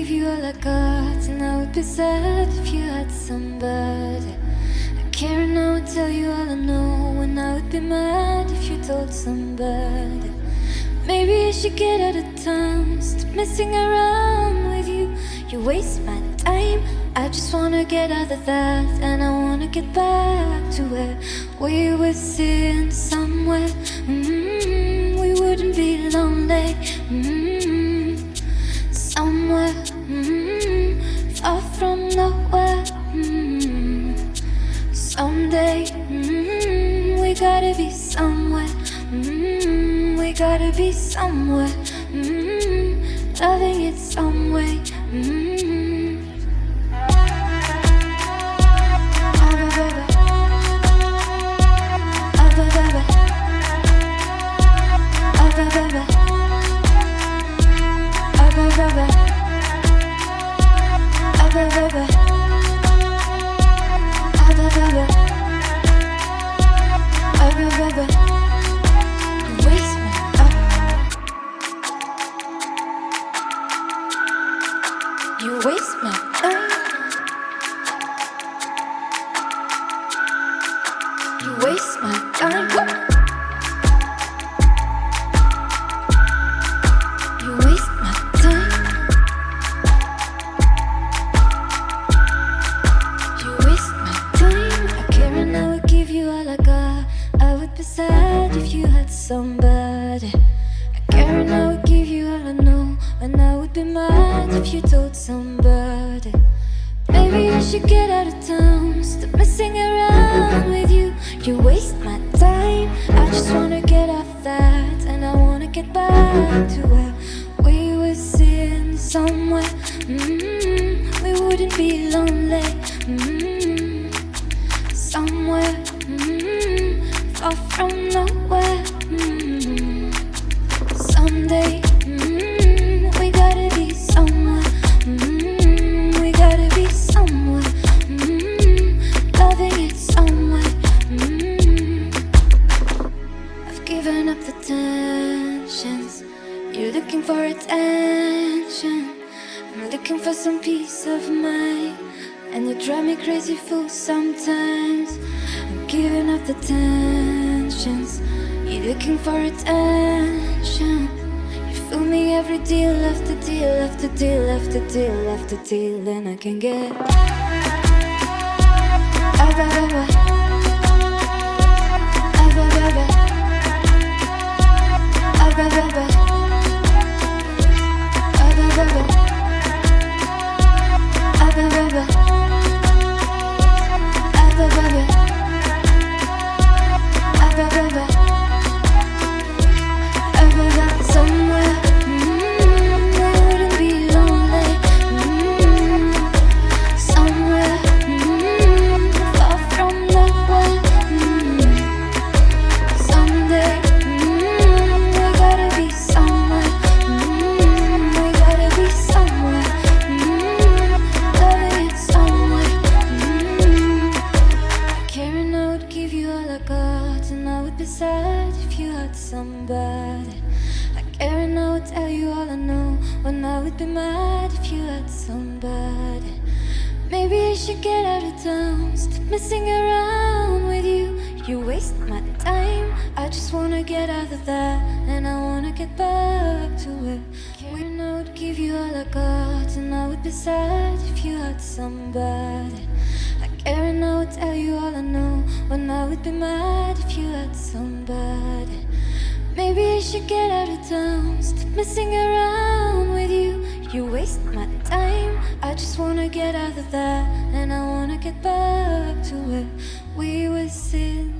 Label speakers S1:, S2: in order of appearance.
S1: give you all I got, and I would be sad if you had somebody. I care and I would tell you all I know, and I would be mad if you told somebody. Maybe I should get out of town, stop messing around with you. You waste my time, I just wanna get out of that, and I wanna get back to where we were sitting somewhere. We wouldn't be lonely. Somewhere far from nowhere. Someday we gotta be somewhere. We gotta be somewhere. Loving it some way. You waste my time. You waste my time. You waste my time. You waste my time. I care and I would give you all I got. I would be sad if you had somebody. I care and I would give you all I know, and I would be mad if you told somebody. Maybe I should get out of town, stop messing around with you. You waste my time, I just wanna get off that, and I wanna get back to where we were sitting somewhere. We wouldn't be lonely. Somewhere far from nowhere. Someday we gotta be somewhere. We gotta be somewhere. Loving it somewhere. I've given up the tensions. You're looking for attention. I'm looking for some peace of mind, and you drive me crazy fool sometimes. I'm giving up the tensions. You're looking for attention. You fool me every deal after deal after deal after deal after deal, and I can get somebody. I care and I would tell you all I know, when I would be mad if you had somebody. Maybe I should get out of town, stop messing around with you. You waste my time, I just wanna get out of that, and I wanna get back to it. When I would give you all I got, and I would be sad if you had somebody. I care and I would tell you all I know, when I would be mad if you had somebody. Maybe I should get out of town, stop messing around with you. You waste my time, I just wanna get out of that, and I wanna get back to where we were sitting